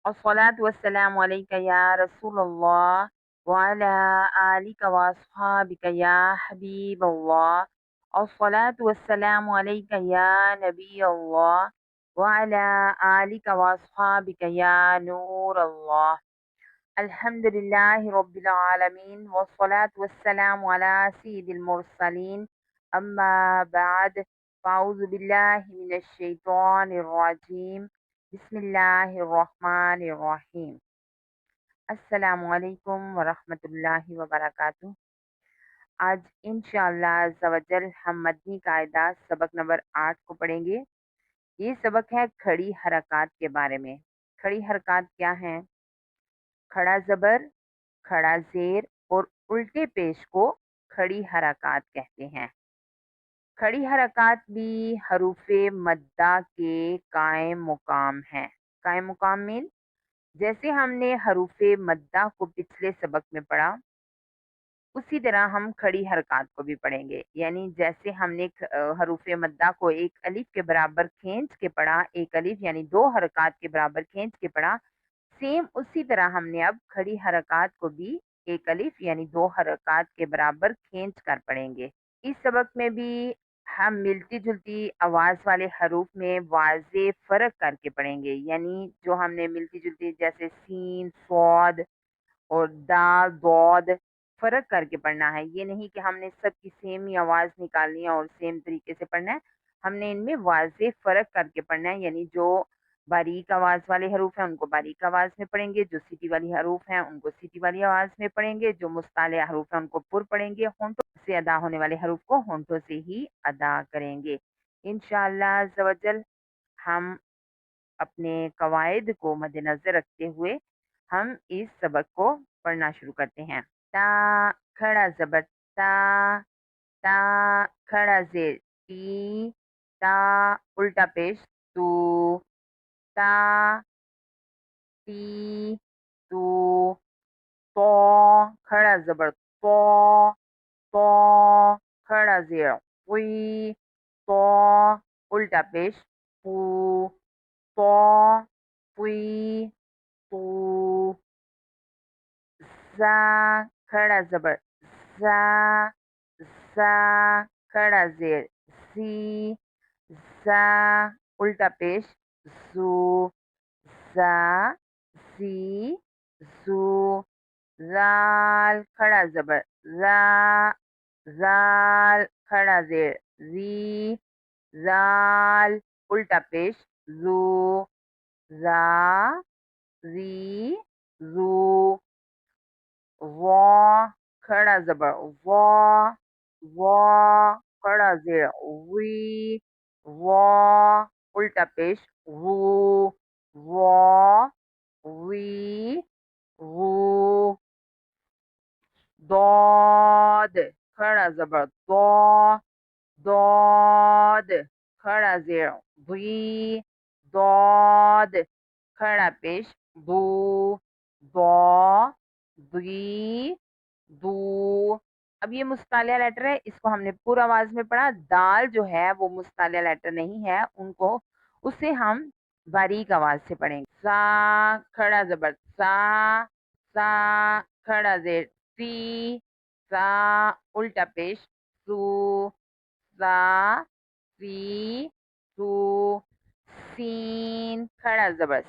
अस्सलातु वस्सलामु अलैका या रसूलल्लाह व अला आलिका व अस्हाबिका या हबीबल्लाह। अस्सलातु वस्सलामु अलैका या नबीयल्लाह व अला आलिका व अस्हाबिका या नूरल्लाह। अल्हम्दुलिल्लाहि रब्बिल आलमीन वस्सलातु वस्सलामु अला सय्यिदिल मुरसलीन। अम्मा बाद, फ़अऊज़ु बिल्लाहि मिनश शैतानिर रजीम। बिस्मिल्लाहिर्रहमानिर्रहीम। अस्सलामु अलैकुम वरहमतुल्लाहि वबरकातुहू। आज इंशाअल्लाह अज़्ज़ा वजल हम मदनी कायदा सबक नंबर 8 को पढ़ेंगे। ये सबक है खड़ी हरकत के बारे में। खड़ी हरकत क्या हैं? खड़ा ज़बर, खड़ा ज़ेर और उल्टे पेश को खड़ी हरकत कहते हैं। खड़ी हरकत भी हरूफे मद्दा के कायम मुकाम हैं। कायम मुकाम मीन जैसे हमने हरूफे मद्दा को पिछले सबक में पढ़ा, उसी तरह हम खड़ी हरकत को भी पढ़ेंगे। यानी जैसे हमने हरूफे मद्दा को एक अलिफ के बराबर खींच के पढ़ा, एक अलिफ यानी 2 हरकत के बराबर खींच के पढ़ा, सेम उसी तरह हमने अब खड़ी हरकत को भी एक अलिफ यानी 2 हरकत के बराबर खींच कर पढ़ेंगे। इस सबक में भी हम मिलती-जुलती आवाज़ वाले हरूफ में वाज़ेह फ़र्क करके पढ़ेंगे। यानी जो हमने मिलती-जुलती जैसे सीन, स्वाद और दाल, दौद फ़र्क करके पढ़ना है। ये नहीं कि हमने सबकी सेम ही आवाज़ निकालनी है और सेम तरीके से पढ़ना है। हमने इनमें वाज़ेह फ़र्क करके पढ़ना है। यानी जो बारीक आवाज़ वाले हरूफ हैं उनको बारीक आवाज़ में पढ़ेंगे, जो सीटी वाली हरूफ हैं उनको सीटी वाली आवाज़ में पढ़ेंगे, जो मुस्ताले हरूफ हैं उनको पुर पढ़ेंगे, होंठों से अदा होने वाले हरूफ को होंठों से ही अदा करेंगे। इंशाअल्लाह अज़्ज़ा वजल हम अपने कवायद को मद्देनज़र रखते हुए हम इस सबक को पढ़ना शुरू करते हैं। ता, खड़ा ज़बर ता, ता, खड़ा ज़ेर ती, ता, उल्टा पेश तू, ता, ती, तू, तो, खड़ा ज़बर तो, तो, खड़ा ज़ेर क़ुई, तो, उल्टा पेश पू, तो, क़ुई, तू, ज़ा, खड़ा ज़बर ज़ा, ज़ा, खड़ा ज़ेर ज़ी, ज़ा, उल्टा पेश ज़ू, ज़ा, ज़ी, ज़ू, ज़ाल, खड़ा ज़बर ज़ा, ज़ाल, खड़ा ज़ेर ज़ी, ज़ाल, उल्टा पेश ज़ू, ज़ा, ज़ी, ज़ू, वॉ, खड़ा ज़बर वॉ, वॉ, खड़ा ज़ेर वी, वॉ, उल्टा पेश वू, वॉ, वी, वू, दौद, खड़ा ज़बर दौ, दौद, खड़ा ज़ेर दी, दौद, खड़ा पेश दू, दौ, दी, दू। अब ये मुस्तालिया लेटर है, इसको हमने पूरा आवाज में पढ़ा। दाल जो है वो मुस्तालिया लेटर नहीं है, उनको उसे हम बारीक आवाज से पढ़ेंगे। सा, खड़ा ज़बर सा, खड़ा ज़ेर सी, सा, उल्टा पेश सू, सा, सी, सू, सीन, खड़ा ज़बर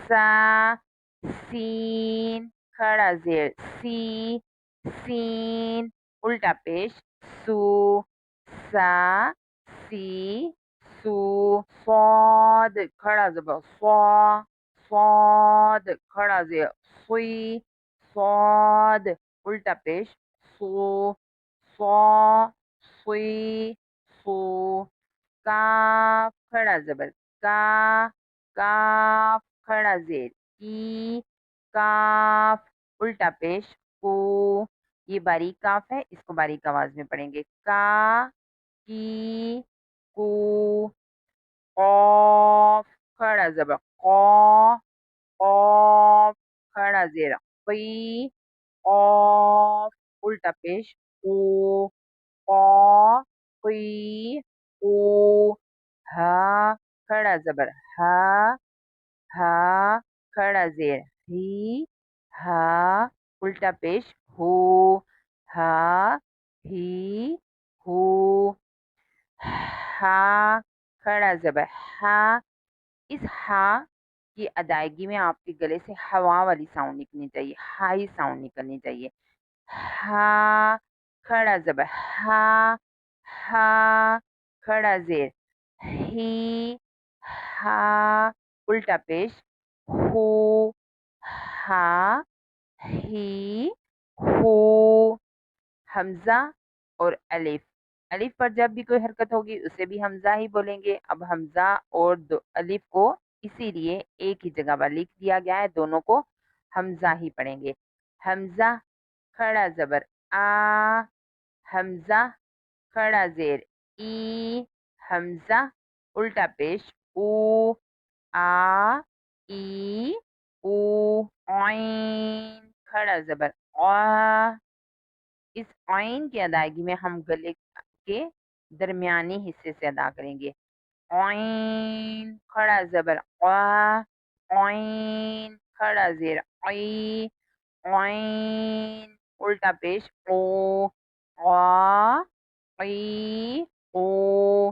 सा, सीन, खड़ा ज़ेर सी, सीन, उल्टा पेश सू, सा, सी, सू, सौद, खड़ा ज़बर सौ, सौद, खड़ा ज़ेर सुई, सौद, उल्टा पेश सू, सौ, सुई, सू, काफ, खड़ा ज़बर का, काफ, खड़ा ज़ेर की, काफ, उल्टा पेश कू। ये बारीक काफ है, इसको बारीक आवाज में पढ़ेंगे। का, की, कू, कॉफ, खड़ा ज़बर कौ, कॉफ, खड़ा ज़ेर क़ी, कॉफ, उल्टा पेश कू, कौ, क़ी, कू, हा, खड़ा ज़बर हा, हा, खड़ा जेर ही, हा उल्टा पेश हू, हा ही हू, हा खड़ा ज़बर हा। इस हा की अदायगी में आपके गले से हवा वाली साउंड निकलनी चाहिए, हाई साउंड निकलनी चाहिए। हा खड़ा ज़बर हा, हा खड़ा ज़ेर ही, हा उल्टा पेश हू, हा ही हू। हमज़ा और अलिफ, अलिफ पर जब भी कोई हरकत होगी उसे भी हमज़ा ही बोलेंगे। अब हमज़ा और अलिफ को इसीलिए एक ही जगह पर लिख दिया गया है, दोनों को हमज़ा ही पढ़ेंगे। हमज़ा खड़ा ज़बर आ, हमज़ा खड़ा ज़ेर ई, हमज़ा उल्टा पेश ऊ, आ ई ऊ। ऑइन खड़ा ज़बर आ, इस ऑइन की अदायगी में हम गले के दरमियानी हिस्से से अदा करेंगे। ऑइन खड़ा ज़बर आ, ऑइन खड़ा ज़ेर आई, ऑइन उल्टा पेश ओ, आ ई ओ।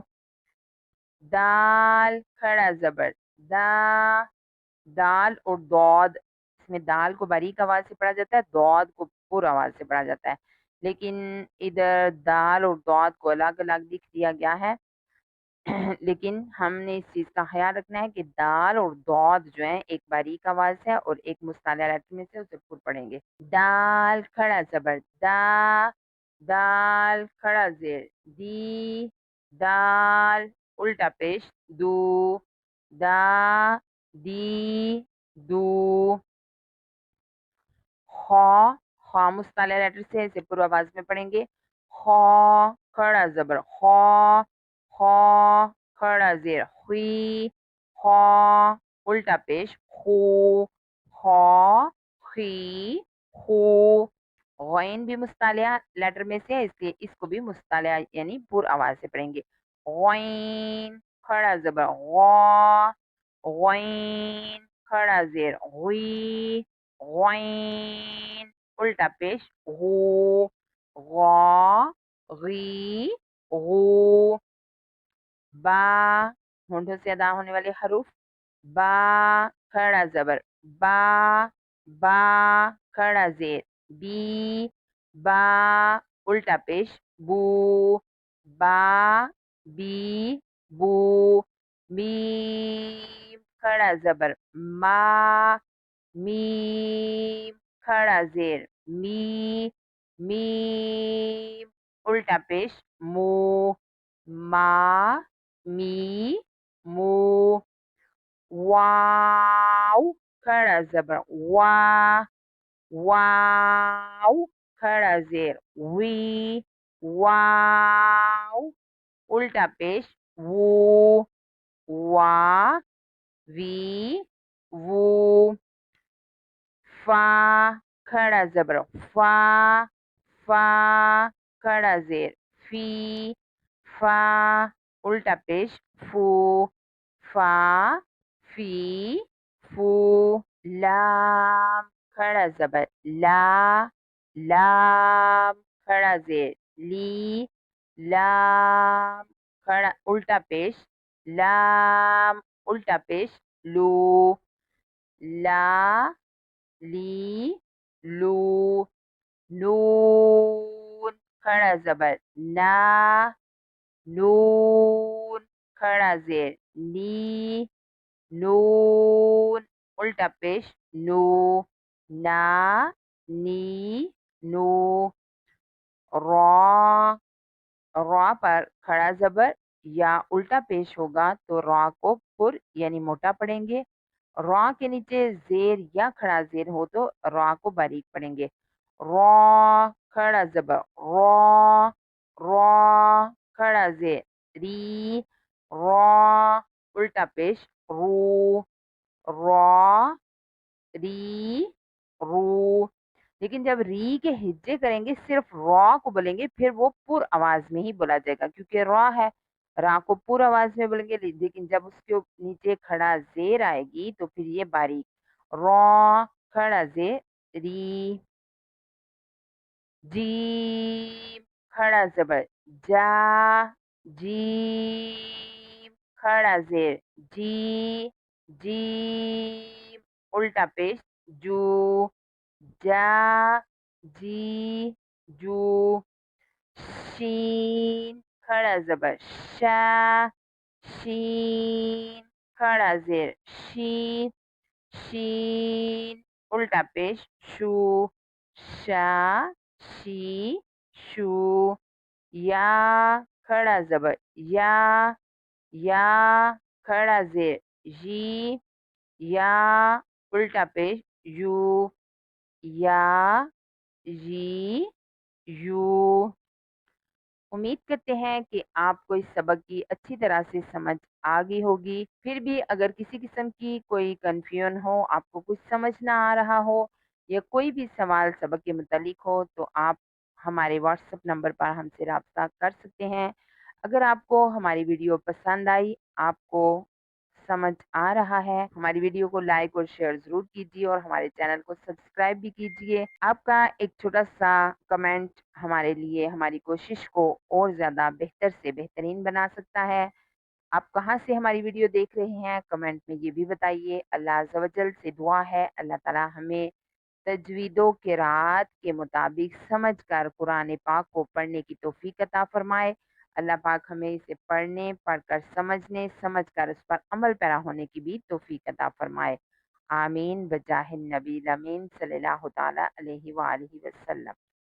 दाल खड़ा ज़बर दा, दाल और दौद, इसमें दाल को बारीक आवाज से पढ़ा जाता है, दौद को पुर आवाज से पढ़ा जाता है, लेकिन इधर दाल और दौद को अलग अलग लिख दिया गया है। लेकिन हमने इस चीज का ख्याल रखना है कि दाल और दौद जो है एक बारीक आवाज है और एक मुस्ताला लहज़ में से उसे पुर पढ़ेंगे। दाल खड़ा ज़बर दा, दाल खड़ा ज़ेर दी, दाल उल्टा पेश दू, दा दी दू। खौ, खौ मुस्ताला लेटर से इसे पूर्व आवाज में पढ़ेंगे। खौ खड़ा ज़बर खौ, खौ खड़ा ज़ेर हुई, खौ उल्टा पेश खू, खौ खी खू। गैन भी मुस्तालिया लेटर में से है, इसलिए इसको भी मुस्तालिया यानी पुर आवाज से पढ़ेंगे। गैन खड़ा ज़बर गौ, गैन खड़ा ज़ेर हुई, गैन उल्टा पेश गू, गौ गी गू। बा होंठों से अदा होने वाले हरूफ। बा खड़ा ज़बर बा, बा खड़ा ज़ेर बी, बा उल्टा पेश बू, बा बी बू। मीम खड़ा ज़बर मा, मीम खड़ा ज़ेर मी, मीम उल्टा पेश मू, मा मी मू। वाव खड़ा ज़बर वा, वाव खड़ा ज़ेर वी, वाव उल्टा पेश वू, वा वी वू। फा खड़ा ज़बर फा, फा खड़ा ज़ेर फी, फा उल्टा पेश फू, फा फी फू। लाम खड़ा ज़बर ला, लाम खड़ा ज़ेर ली, लाम खड़ा उल्टा पेश लाम उल्टा पेश लू, ला ली लू। नून खड़ा ज़बर ना, नून खड़ा ज़ेर नी, नून उल्टा पेश नू, ना नी नू। रॉ, रॉ पर खड़ा ज़बर या उल्टा पेश होगा तो रॉ को पुर यानी मोटा पढ़ेंगे। रॉ के नीचे ज़ेर या खड़ा ज़ेर हो तो रॉ को बारीक पढ़ेंगे। रॉ खड़ा ज़बर रॉ, रॉ खड़ा ज़ेर री, रॉ उल्टा पेश रू, रॉ री रू। लेकिन जब री के हिज्जे करेंगे सिर्फ रॉ को बोलेंगे, फिर वो पुर आवाज में ही बोला जाएगा क्योंकि रॉ है, रा को पूरा आवाज में बोलेंगे। लेकिन जब उसके नीचे खड़ा जेर आएगी तो फिर ये बारीक, را کھڑا زیر ری، جیم کھڑا زبر جا، جیم کھڑا زیر جی، جیم الٹا پیش جو، جا، جی جو، شین کھڑا زبر شا، شین کھڑا زیر شی، شین الٹا پیش شو، شا، شی شو، یا کھڑا زبر یا، یا کھڑا زیر جی، یا الٹا پیش یو، یا، جی، یو۔ امید کرتے ہیں کہ آپ کو اس سبق کی اچھی طرح سے سمجھ آ گئی ہوگی۔ پھر بھی اگر کسی قسم کی کوئی کنفیوژن ہو، آپ کو کچھ سمجھ نہ آ رہا ہو یا کوئی بھی سوال سبق کے متعلق ہو تو آپ ہمارے واٹس ایپ نمبر پر ہم سے رابطہ کر سکتے ہیں۔ اگر آپ کو ہماری ویڈیو پسند آئی، آپ کو سمجھ آ رہا ہے، ہماری ویڈیو کو لائک اور شیئر ضرور کیجیے اور ہمارے چینل کو سبسکرائب بھی کیجیے۔ آپ کا ایک چھوٹا سا کمنٹ ہمارے لیے ہماری کوشش کو اور زیادہ بہتر سے بہترین بنا سکتا ہے۔ آپ کہاں سے ہماری ویڈیو دیکھ رہے ہیں کمنٹ میں یہ بھی بتائیے۔ اللہ عز و جل سے دعا ہے اللہ تعالی ہمیں تجوید و قرات کے مطابق سمجھ کر قرآن پاک کو پڑھنے کی توفیق عطا فرمائے۔ اللہ پاک ہمیں اسے پڑھنے، پڑھ کر سمجھنے، سمجھ کر اس پر عمل پیرا ہونے کی بھی توفیق عطا فرمائے۔ آمین بجاہ النبی الامین صلی اللہ تعالی علیہ وآلہ وسلم۔